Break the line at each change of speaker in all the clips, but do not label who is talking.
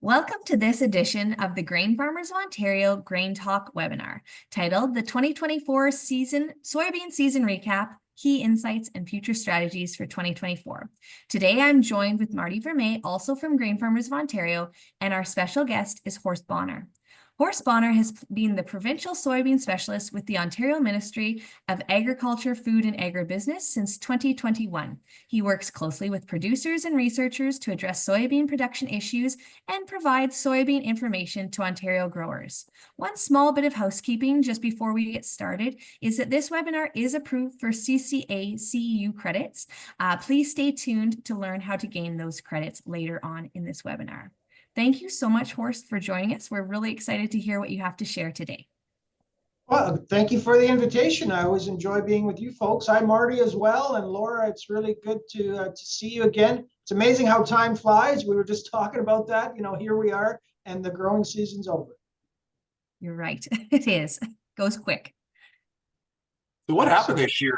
Welcome to this edition of the Grain Farmers of Ontario GrainTALK webinar, titled the 2024 Soybean Season Recap, Key Insights and Future Strategies for 2024. Today, I'm joined with Marty Vermey, also from Grain Farmers of Ontario, and our special guest is Horst Bohner. Horst Bohner has been the provincial soybean specialist with the Ontario Ministry of Agriculture, Food and Agribusiness since 2021. He works closely with producers and researchers to address soybean production issues and provides soybean information to Ontario growers. One small bit of housekeeping just before we get started is that this webinar is approved for CCA CEU credits. Please stay tuned to learn how to gain those credits later on in this webinar. Thank you so much, Horst, for joining us. We're really excited to hear what you have to share today.
Well, thank you for the invitation. I always enjoy being with you folks. Hi, Marty, as well. And Laura, it's really good to see you again. It's amazing how time flies. We were just talking about that. Here we are, and the growing season's over.
You're right. It is. Goes quick.
So what happened this year,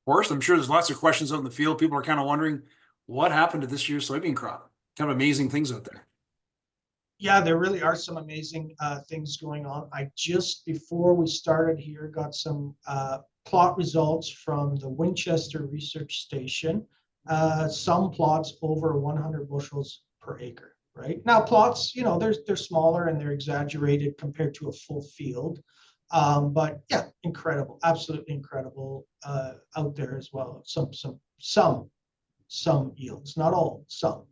Horst? I'm sure there's lots of questions out in the field. People are kind of wondering what happened to this year's soybean crop. Kind of amazing things out there.
Yeah, there really are some amazing things going on. I just, before we started here, got some plot results from the Winchester Research Station. Some plots over 100 bushels per acre, right? Now plots, they're smaller and they're exaggerated compared to a full field. But yeah, incredible, absolutely incredible out there as well. Some yields, not all, some.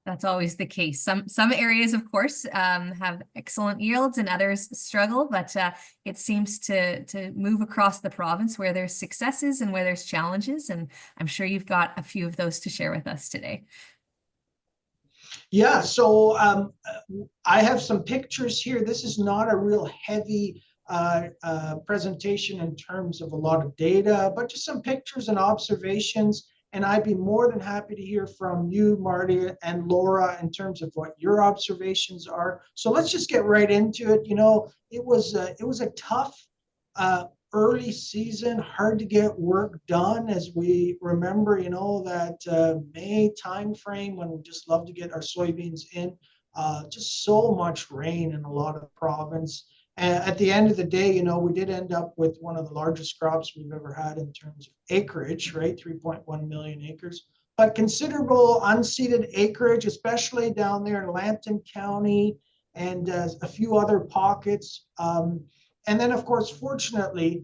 That's always the case. Some areas, of course, have excellent yields and others struggle, but it seems to move across the province where there's successes and where there's challenges. And I'm sure you've got a few of those to share with us today.
Yeah, so I have some pictures here. This is not a real heavy presentation in terms of a lot of data, but just some pictures and observations. And I'd be more than happy to hear from you, Marty and Laura, in terms of what your observations are. So let's just get right into it. It was a tough early season, hard to get work done, as we remember, that May timeframe when we just love to get our soybeans in. Just so much rain in a lot of the province. And at the end of the day, we did end up with one of the largest crops we've ever had in terms of acreage, right? 3.1 million acres, but considerable unseeded acreage, especially down there in Lambton County and a few other pockets. And then, of course, fortunately,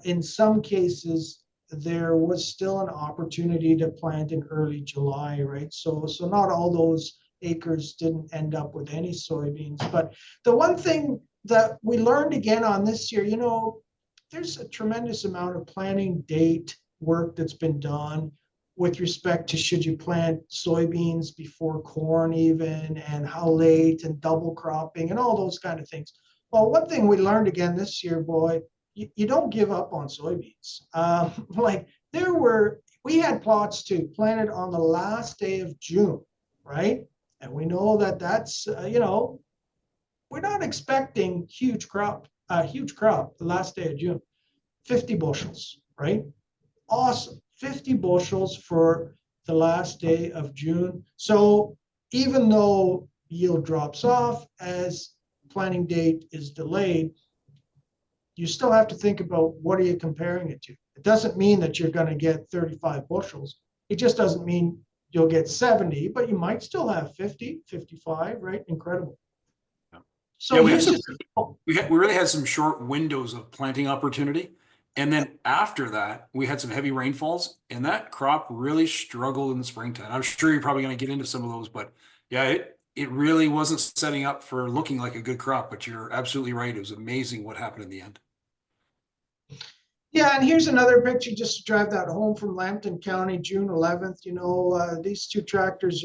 in some cases, there was still an opportunity to plant in early July, right? So not all those acres didn't end up with any soybeans. But the one thing that we learned again on this year, there's a tremendous amount of planting date work that's been done with respect to should you plant soybeans before corn even, and how late, and double cropping and all those kind of things. Well, one thing we learned again this year, boy, you don't give up on soybeans. We had plots too planted on the last day of June, right? And we know that that's, we're not expecting huge crop the last day of June. 50 bushels, right? Awesome. 50 bushels for the last day of June. So even though yield drops off as planting date is delayed, you still have to think about what are you comparing it to. It doesn't mean that you're going to get 35 bushels. It just doesn't mean you'll get 70, but you might still have 50, 55, right? Incredible.
So yeah, we really had some short windows of planting opportunity. And then after that, we had some heavy rainfalls, and that crop really struggled in the springtime. I'm sure you're probably going to get into some of those, but yeah, it really wasn't setting up for looking like a good crop, but you're absolutely right. It was amazing what happened in the end.
Yeah, and here's another picture just to drive that home from Lambton County, June 11th. These two tractors,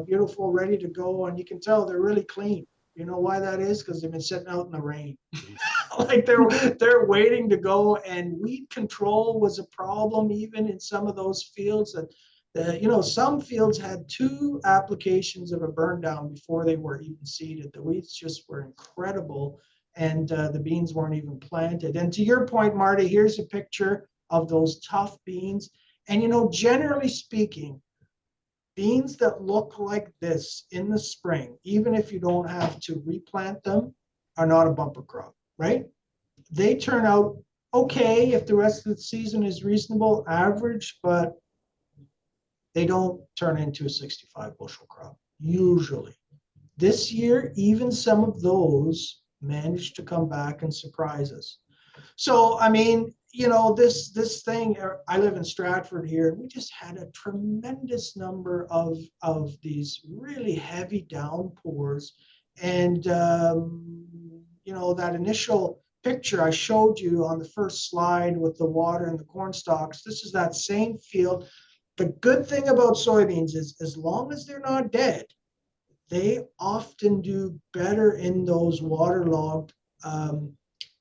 beautiful, ready to go, and you can tell they're really clean. You know why that is? Because they've been sitting out in the rain. Like they're waiting to go, and weed control was a problem even in some of those fields. Some fields had 2 applications of a burn down before they were even seeded. The weeds just were incredible, and the beans weren't even planted. And to your point, Marty, here's a picture of those tough beans. And generally speaking, beans that look like this in the spring, even if you don't have to replant them, are not a bumper crop, right? They turn out okay if the rest of the season is reasonable, average, but they don't turn into a 65 bushel crop, usually. This year, even some of those managed to come back and surprise us. So, I mean, you know, this thing, I live in Stratford here, and we just had a tremendous number of these really heavy downpours. And, you know, that initial picture I showed you on the first slide with the water and the corn stalks, this is that same field. The good thing about soybeans is as long as they're not dead, they often do better in those waterlogged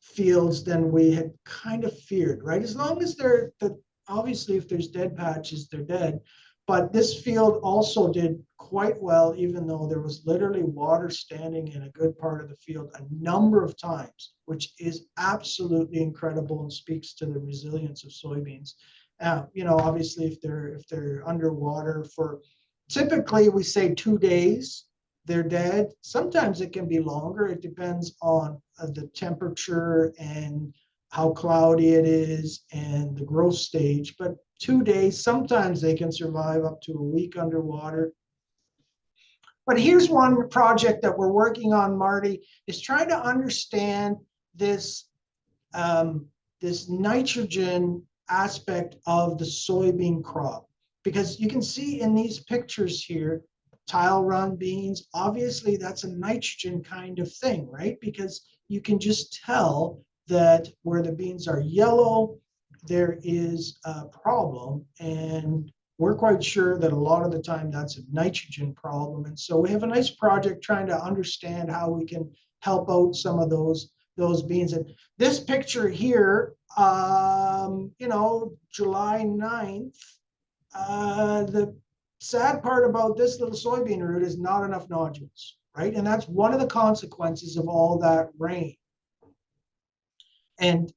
fields than we had kind of feared, right? As long as they're, obviously if there's dead patches, they're dead. But this field also did quite well, even though there was literally water standing in a good part of the field a number of times, which is absolutely incredible and speaks to the resilience of soybeans. You know, obviously if they're underwater for, typically we say 2 days, they're dead. Sometimes it can be longer. It depends on the temperature and how cloudy it is and the growth stage. But 2 days, sometimes they can survive up to a week underwater. But here's one project that we're working on, Marty, is trying to understand this, this nitrogen aspect of the soybean crop. Because you can see in these pictures here, tile run beans, obviously that's a nitrogen kind of thing, right? Because you can just tell that where the beans are yellow, there is a problem. And we're quite sure that a lot of the time that's a nitrogen problem. And so we have a nice project trying to understand how we can help out some of those beans. And this picture here, you know, July 9th, the sad part about this little soybean root is not enough nodules, right? And that's one of the consequences of all that rain. And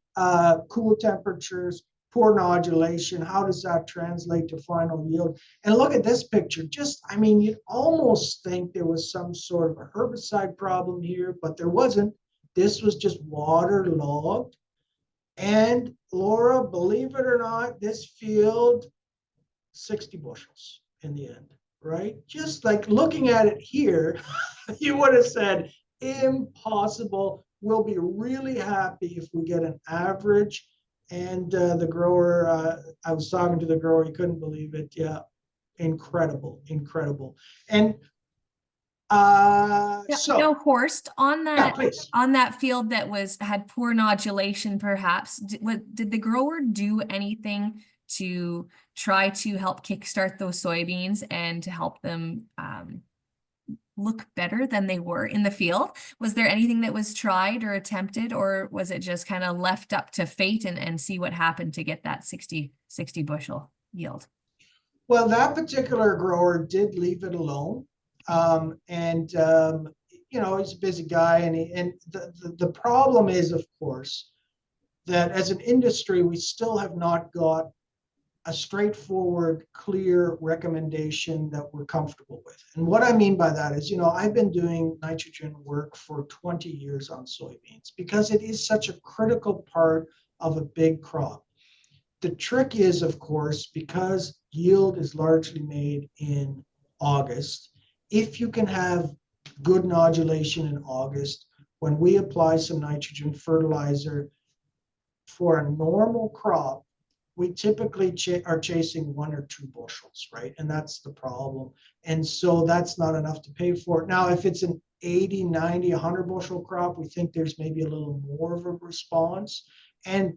cool temperatures, poor nodulation, how does that translate to final yield? And look at this picture. Just, I mean, you'd almost think there was some sort of a herbicide problem here, but there wasn't. This was just waterlogged. And Laura, believe it or not, this field, 60 bushels in the end, right? Just like looking at it here, you would have said, impossible. We'll be really happy if we get an average. And the grower, I was talking to the grower, he couldn't believe it. Yeah, incredible, incredible. And
so Horst, on that,
yeah,
on that field that had poor nodulation, perhaps, did the grower do anything to try to help kickstart those soybeans and to help them look better than they were in the field? Was there anything that was tried or attempted, or was it just kind of left up to fate and see what happened to get that 60 bushel yield?
Well, that particular grower did leave it alone. You know, he's a busy guy, and the problem is, of course, that as an industry, we still have not got a straightforward, clear recommendation that we're comfortable with. And what I mean by that is, you know, I've been doing nitrogen work for 20 years on soybeans because it is such a critical part of a big crop. The trick is, of course, because yield is largely made in August, if you can have good nodulation in August, when we apply some nitrogen fertilizer for a normal crop, we typically are chasing 1 or 2 bushels, right? And that's the problem. And so that's not enough to pay for it. Now, if it's an 80, 90, 100 bushel crop, we think there's maybe a little more of a response. And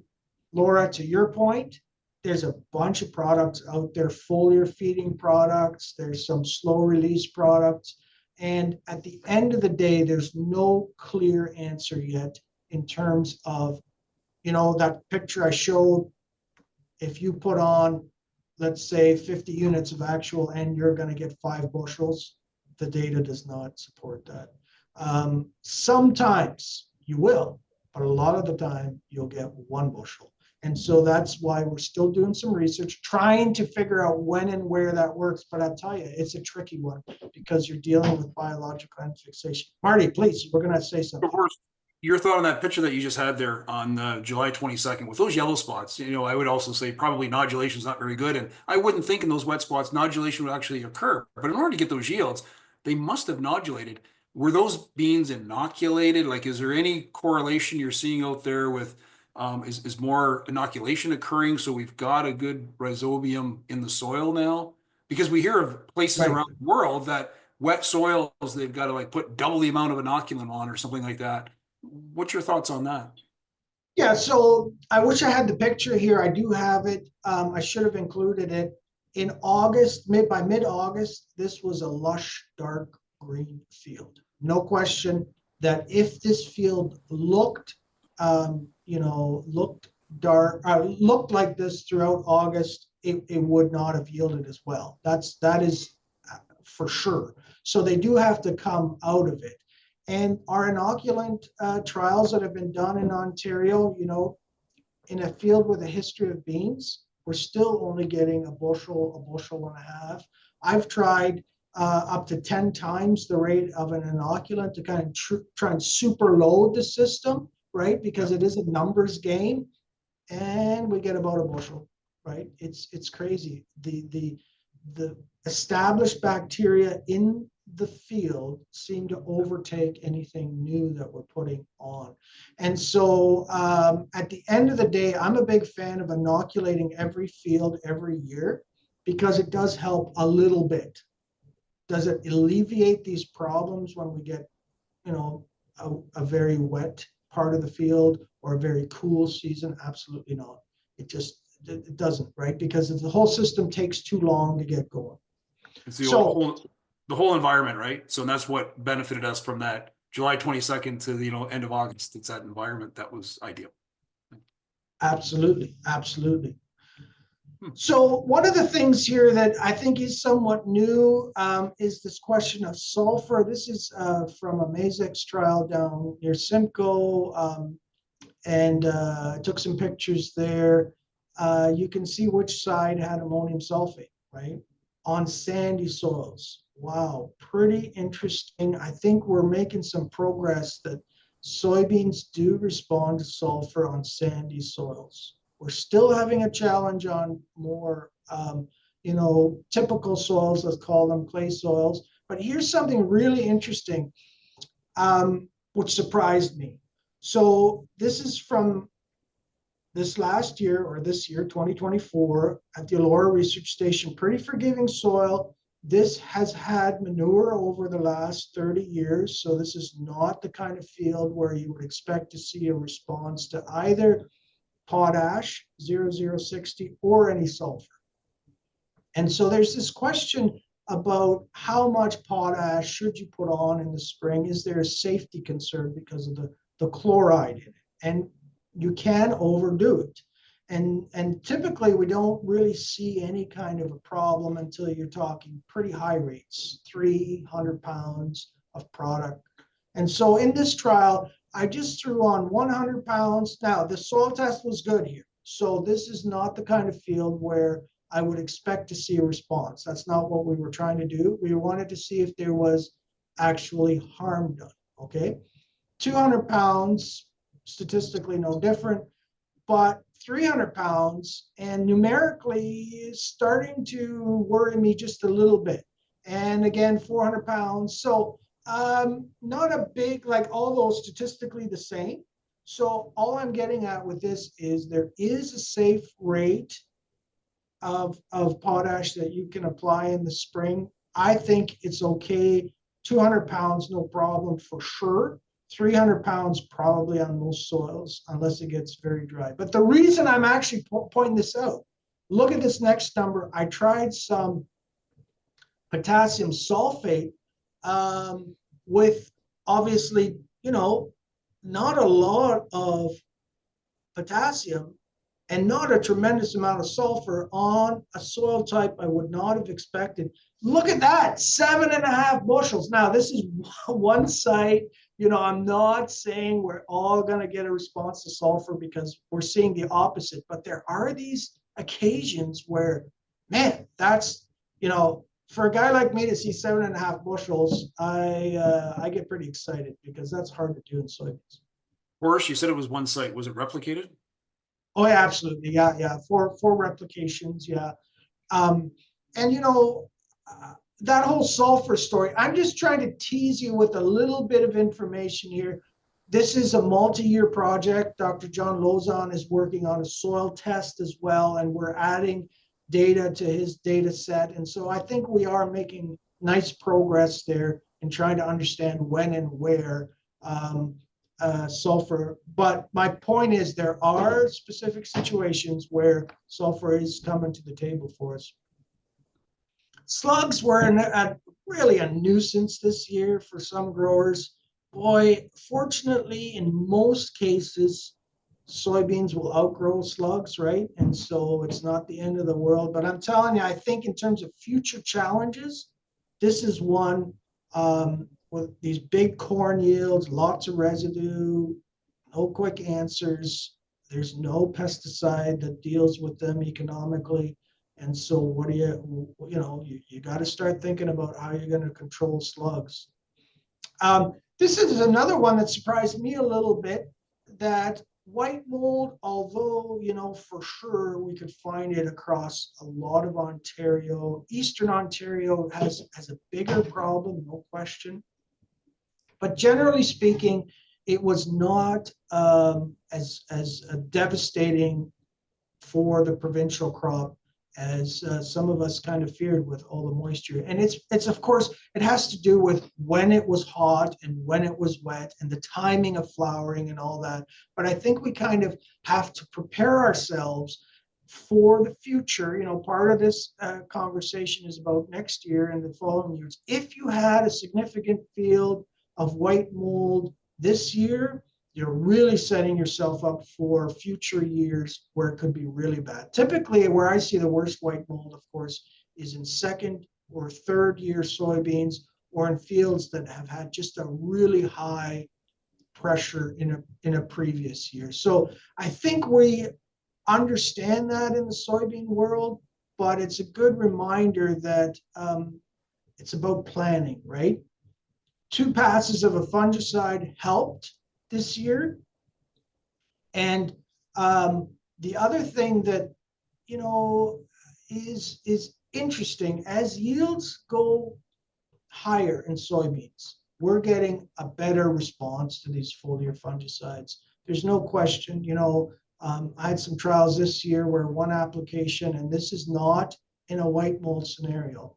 Laura, to your point, there's a bunch of products out there, foliar feeding products, there's some slow release products. And at the end of the day, there's no clear answer yet in terms of, you know, that picture I showed. If you put on, let's say, 50 units of actual and you're going to get 5 bushels, the data does not support that. Sometimes you will, but a lot of the time you'll get 1 bushel. And so that's why we're still doing some research, trying to figure out when and where that works. But I'll tell you, it's a tricky one because you're dealing with biological end fixation. Marty, please, we're going to say something.
Of course, your thought on that picture that you just had there on July 22nd with those yellow spots, I would also say probably nodulation is not very good. And I wouldn't think in those wet spots, nodulation would actually occur. But in order to get those yields, they must have nodulated. Were those beans inoculated? Like, is there any correlation you're seeing out there with is more inoculation occurring? So we've got a good rhizobium in the soil now? Because we hear of places around the world that wet soils, they've got to like put double the amount of inoculant on or something like that. What's your thoughts on that?
Yeah, so I wish I had the picture here. I do have it. I should have included it. In August, by mid-August, this was a lush, dark green field. No question that if this field looked, looked dark, looked like this throughout August, it would not have yielded as well. That is for sure. So they do have to come out of it. And our inoculant trials that have been done in Ontario, in a field with a history of beans, we're still only getting a bushel and a half. I've tried up to 10 times the rate of an inoculant to kind of try and super load the system, right? Because it is a numbers game, and we get about a bushel, right? It's crazy. The established bacteria in the field seem to overtake anything new that we're putting on. And so at the end of the day, I'm a big fan of inoculating every field every year because it does help a little bit. Does it alleviate these problems when we get, a very wet part of the field or a very cool season? Absolutely not. It doesn't, right? Because the whole system takes too long to get going.
It's the whole environment, right? So that's what benefited us from that July 22nd to the end of August. It's that environment that was ideal.
Absolutely. So one of the things here that I think is somewhat new is this question of sulfur. This is from a Mazex trial down near Simcoe, and took some pictures there. You can see which side had ammonium sulfate, right? On sandy soils. Wow, pretty interesting. I think we're making some progress that soybeans do respond to sulfur on sandy soils. We're still having a challenge on more, typical soils, let's call them clay soils. But here's something really interesting, which surprised me. So this is from this last year, or this year, 2024, at the Elora Research Station. Pretty forgiving soil. This has had manure over the last 30 years. So this is not the kind of field where you would expect to see a response to either potash, 0060, or any sulfur. And so there's this question about how much potash should you put on in the spring? Is there a safety concern because of the chloride in it? And you can overdo it. And typically we don't really see any kind of a problem until you're talking pretty high rates, 300 pounds of product. And so in this trial, I just threw on 100 pounds. Now the soil test was good here. So this is not the kind of field where I would expect to see a response. That's not what we were trying to do. We wanted to see if there was actually harm done, okay? 200 pounds, statistically no different, but 300 pounds and numerically is starting to worry me just a little bit. And again, 400 pounds. So not a big, like all those statistically the same. So all I'm getting at with this is there is a safe rate of potash that you can apply in the spring. I think it's okay. 200 pounds, no problem for sure. 300 pounds probably on most soils, unless it gets very dry. But the reason I'm actually pointing this out, look at this next number. I tried some potassium sulfate with obviously, not a lot of potassium and not a tremendous amount of sulfur on a soil type I would not have expected. Look at that, 7.5 bushels. Now, this is one site, I'm not saying we're all going to get a response to sulfur, because we're seeing the opposite. But there are these occasions where, man, that's, for a guy like me to see 7.5 bushels, I get pretty excited, because that's hard to do in soybeans.
Horst, you said it was one site. Was it replicated?
Oh yeah, absolutely. Yeah. Four replications. Yeah. And that whole sulfur story, I'm just trying to tease you with a little bit of information here. This is a multi-year project. Dr. John Lozon is working on a soil test as well, and we're adding data to his data set. And so I think we are making nice progress there in trying to understand when and where sulfur. But my point is, there are specific situations where sulfur is coming to the table for us. Slugs were really a nuisance this year for some growers. Boy, fortunately, in most cases, soybeans will outgrow slugs, right? And so it's not the end of the world. But I'm telling you, I think in terms of future challenges, this is one with these big corn yields, lots of residue, no quick answers. There's no pesticide that deals with them economically. And so what do you got to start thinking about how you're going to control slugs. This is another one that surprised me a little bit, that white mold, although, for sure we could find it across a lot of Ontario. Eastern Ontario has a bigger problem, no question. But generally speaking, it was not as devastating for the provincial crop as some of us kind of feared with all the moisture. And it's of course, it has to do with when it was hot and when it was wet and the timing of flowering and all that. But I think we kind of have to prepare ourselves for the future. Part of this conversation is about next year and the following years. If you had a significant field of white mold this year, you're really setting yourself up for future years where it could be really bad. Typically, where I see the worst white mold, of course, is in second or third year soybeans, or in fields that have had just a really high pressure in a previous year. So I think we understand that in the soybean world, but it's a good reminder that it's about planning, right? 2 passes of a fungicide helped this year. And the other thing that is interesting, as yields go higher in soybeans, we're getting a better response to these foliar fungicides. There's no question. I had some trials this year where one application, and this is not in a white mold scenario,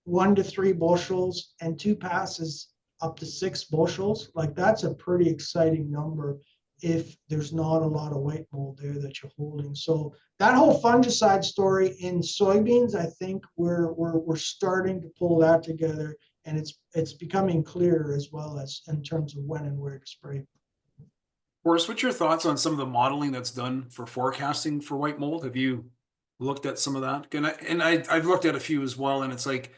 1 to 3 bushels, and 2 passes up to 6 bushels. Like, that's a pretty exciting number if there's not a lot of white mold there that you're holding. So that whole fungicide story in soybeans, I think we're starting to pull that together, and it's becoming clearer, as well as in terms of when and where to spray.
Horst, what's your thoughts on some of the modeling that's done for forecasting for white mold? Have you looked at some of that? And I've looked at a few as well, and it's like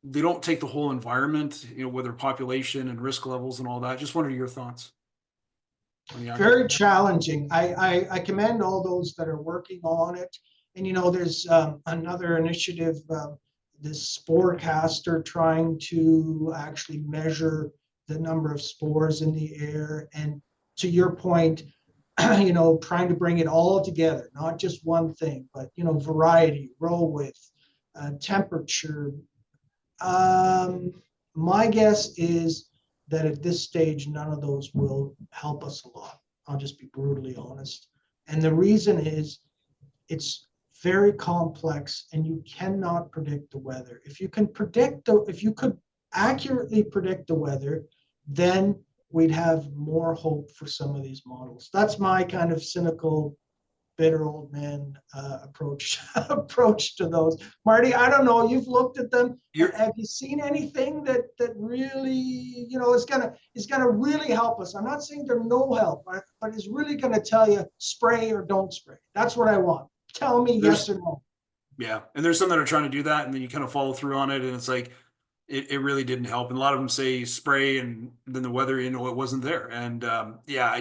they don't take the whole environment, whether population and risk levels and all that. Just wonder your thoughts.
Very challenging. I commend all those that are working on it. And there's another initiative, this Sporecaster, trying to actually measure the number of spores in the air. And to your point, trying to bring it all together, not just one thing, but variety, row width, temperature. My guess is that at this stage, none of those will help us a lot. I'll just be brutally honest. And the reason is it's very complex, and you cannot predict the weather. If you could accurately predict the weather, then we'd have more hope for some of these models. That's my kind of cynical, bitter old man approach to those. Marty, I don't know. You've looked at them. Have you seen anything that really is gonna really help us? I'm not saying they're no help, but is really gonna tell you spray or don't spray. That's what I want. Tell me yes or no.
Yeah, and there's some that are trying to do that, and then you kind of follow through on it, and it's like, it really didn't help. And a lot of them say spray, and then the weather, it wasn't there. And yeah,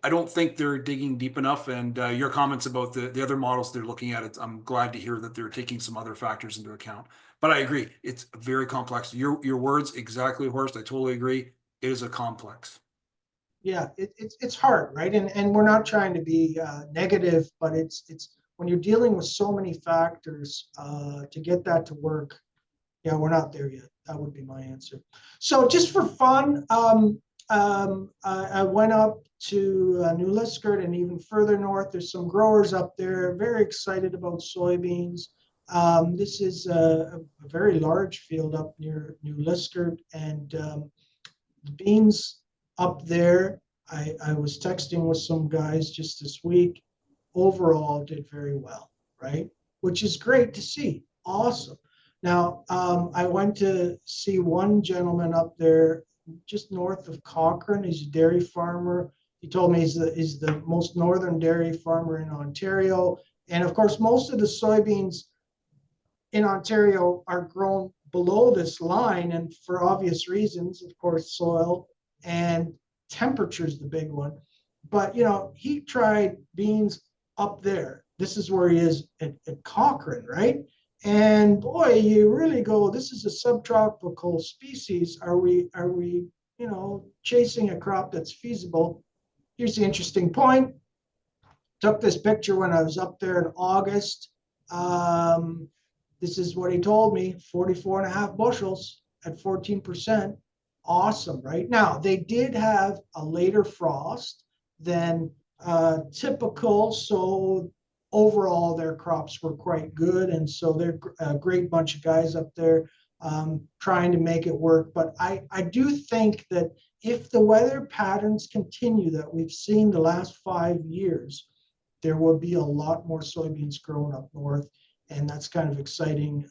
I don't think they're digging deep enough. And your comments about the other models they're looking at, I'm glad to hear that they're taking some other factors into account. But I agree, it's very complex. Your words exactly, Horst. I totally agree. It is a complex.
Yeah, it's hard, right? And we're not trying to be negative, but it's when you're dealing with so many factors to get that to work. Yeah, we're not there yet. That would be my answer. So just for fun, I went up to New Liskeard and even further north. There's some growers up there very excited about soybeans. This is a very large field up near New Liskeard, and the beans up there, I was texting with some guys just this week, overall did very well, right? Which is great to see. Awesome. Now, I went to see one gentleman up there just north of Cochrane. He's a dairy farmer. He told me he's the most northern dairy farmer in Ontario. And of course, most of the soybeans in Ontario are grown below this line, and for obvious reasons, of course, soil and temperature is the big one. But he tried beans up there. This is where he is at Cochrane, right? And boy, you really go, this is a subtropical species. Are we chasing a crop that's feasible? Here's the interesting point. Took this picture when I was up there in August. This is what he told me, 44 and a half bushels at 14%. Awesome, right? Now, they did have a later frost than typical, so overall their crops were quite good. And so they're a great bunch of guys up there trying to make it work. But I do think that if the weather patterns continue that we've seen the last 5 years, there will be a lot more soybeans grown up north. And that's kind of exciting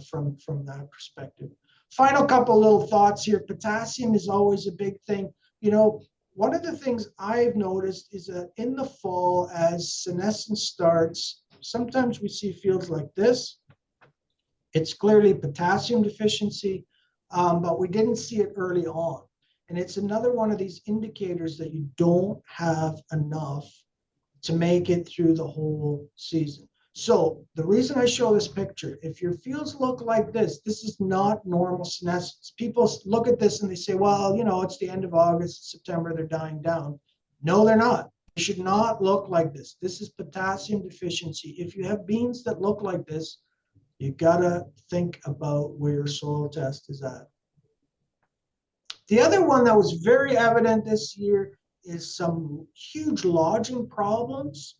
from that perspective. Final couple little thoughts here. Potassium is always a big thing. One of the things I've noticed is that in the fall, as senescence starts, sometimes we see fields like this. It's clearly potassium deficiency, but we didn't see it early on. And it's another one of these indicators that you don't have enough to make it through the whole season. So the reason I show this picture, if your fields look like this is not normal senescence. People look at this and they say, well, it's the end of August, September, they're dying down. No, they're not. They should not look like this. This is potassium deficiency. If you have beans that look like this, you gotta think about where your soil test is at. The other one that was very evident this year is some huge lodging problems.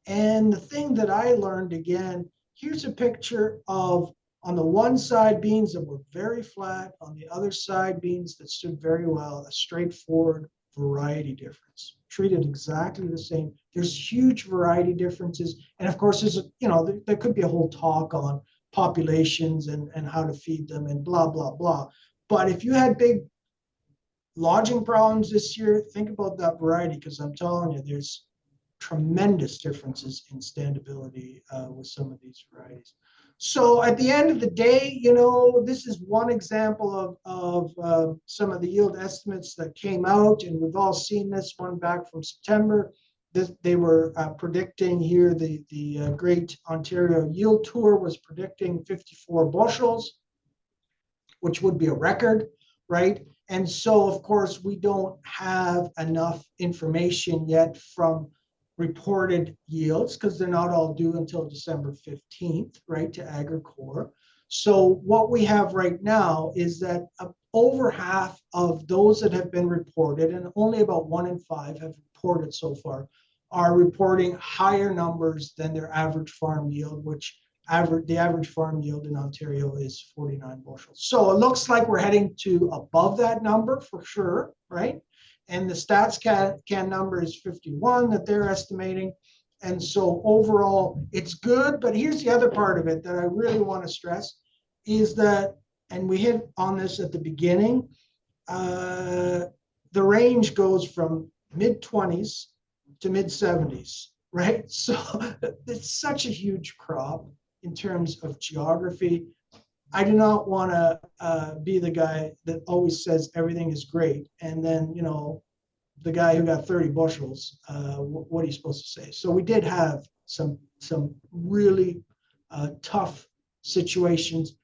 And the thing that I learned, again, here's a picture of, on the one side, beans that were very flat, on the other side, beans that stood very well, a straightforward variety difference, treated exactly the same. There's huge variety differences. And of course, there could be a whole talk on populations and how to feed them and blah, blah, blah. But if you had big lodging problems this year, think about that variety, because I'm telling you, there's tremendous differences in standability with some of these varieties. So at the end of the day, this is one example of some of the yield estimates that came out, and we've all seen this one back from September. They were predicting here, the Great Ontario Yield Tour was predicting 54 bushels, which would be a record, right? And so, of course, we don't have enough information yet from reported yields, because they're not all due until December 15th, right, to Agricorp. So what we have right now is that over half of those that have been reported, and only about 1 in 5 have reported so far, are reporting higher numbers than their average farm yield, which the average farm yield in Ontario is 49 bushels. So it looks like we're heading to above that number for sure, right? And the StatsCan number is 51 that they're estimating. And so overall, it's good. But here's the other part of it that I really want to stress is that, and we hit on this at the beginning, the range goes from mid-20s to mid-70s, right? So it's such a huge crop in terms of geography. I do not want to be the guy that always says everything is great, and then, you know, the guy who got 30 bushels, what are you supposed to say? So we did have some really tough situations,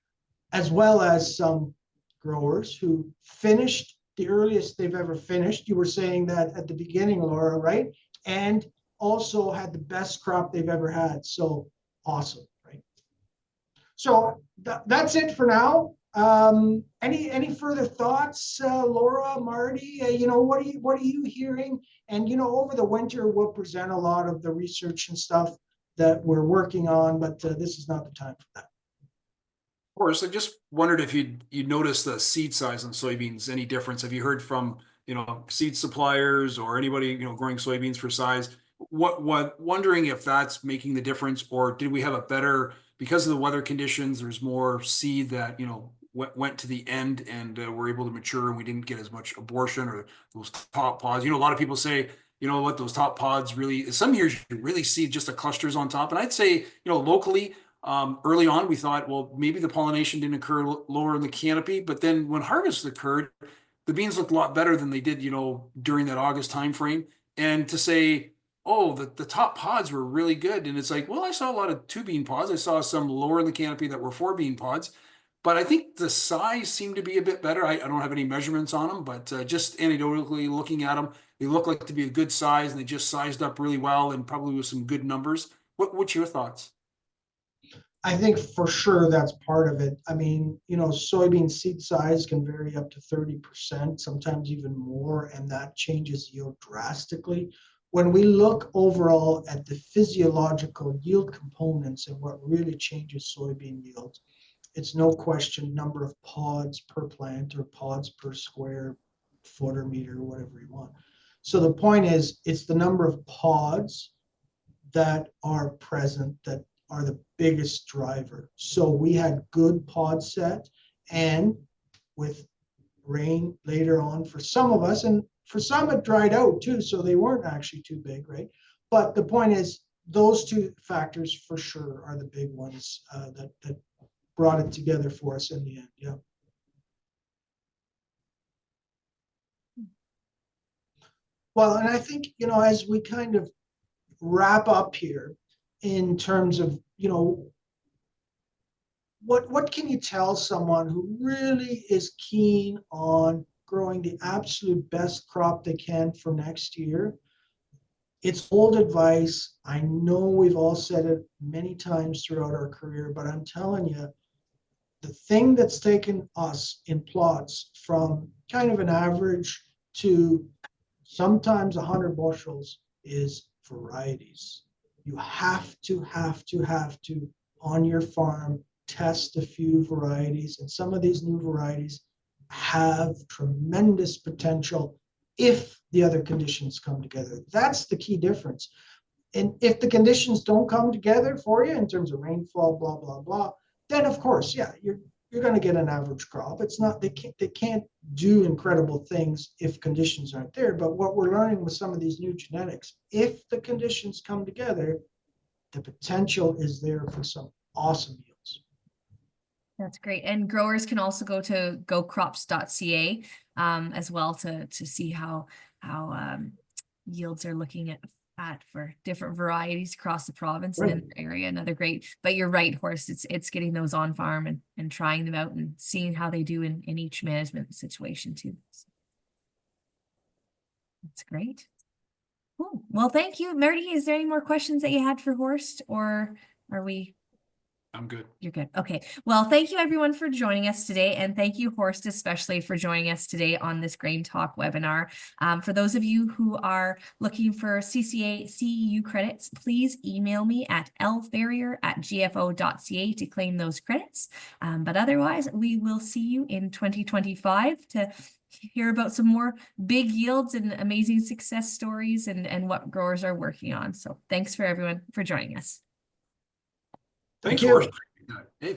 as well as some growers who finished the earliest they've ever finished. You were saying that at the beginning, Laura, right? And also had the best crop they've ever had. So awesome, right? So that's it for now. Any further thoughts, Laura, Marty? You know, what are you hearing? And you know, over the winter we'll present a lot of the research and stuff that we're working on, but this is not the time for that.
Of course, I just wondered if you noticed the seed size on soybeans, any difference? Have you heard from, you know, seed suppliers or anybody, you know, growing soybeans for size? Wondering if that's making the difference, or did we have a better, because of the weather conditions, there's more seed that, you know, went to the end and were able to mature, and we didn't get as much abortion or those top pods. You know, a lot of people say, you know what, those top pods really, some years you really see just the clusters on top. And I'd say, you know, locally, early on, we thought, well, maybe the pollination didn't occur lower in the canopy, but then when harvest occurred, the beans looked a lot better than they did, you know, during that August timeframe. And to say, oh, the top pods were really good, and it's like, well, I saw a lot of 2-bean pods. I saw some lower in the canopy that were 4-bean pods, but I think the size seemed to be a bit better. I don't have any measurements on them, but just anecdotally looking at them, they look like to be a good size, and they just sized up really well, and probably with some good numbers. What's your thoughts?
I think for sure that's part of it. I mean, you know, soybean seed size can vary up to 30%, sometimes even more, and that changes yield drastically. When we look overall at the physiological yield components and what really changes soybean yields, it's no question number of pods per plant or pods per square foot or meter, whatever you want. So the point is, it's the number of pods that are present that are the biggest driver. So we had good pod set, and with rain later on for some of us, and for some it dried out too, so they weren't actually too big, right? But the point is, those two factors for sure are the big ones that brought it together for us in the end. Yeah. Well, and I think, you know, as we kind of wrap up here in terms of, you know, what can you tell someone who really is keen on growing the absolute best crop they can for next year? It's old advice. I know we've all said it many times throughout our career, but I'm telling you, the thing that's taken us in plots from kind of an average to sometimes 100 bushels is varieties. You have to on your farm test a few varieties, and some of these new varieties have tremendous potential if the other conditions come together. That's the key difference. And if the conditions don't come together for you in terms of rainfall, blah blah blah, then of course, yeah, you're going to get an average crop. It's not, they can't do incredible things if conditions aren't there. But what we're learning with some of these new genetics, if the conditions come together, the potential is there for some awesome yields.
That's great. And growers can also go to gocrops.ca as well to see how yields are looking at for different varieties across the province and in the area. Another great, but you're right, Horst, it's getting those on farm and trying them out and seeing how they do in each management situation too. So that's great. Cool. Well, thank you. Marty, is there any more questions that you had for Horst, or are we?
I'm good.
You're good. Okay. Well, thank you everyone for joining us today. And thank you, Horst, especially for joining us today on this GrainTALK webinar. For those of you who are looking for CCA CEU credits, please email me at lferrier@gfo.ca to claim those credits. But otherwise, we will see you in 2025 to hear about some more big yields and amazing success stories and what growers are working on. So thanks for everyone for joining us.
Thanks, Horst. Hey.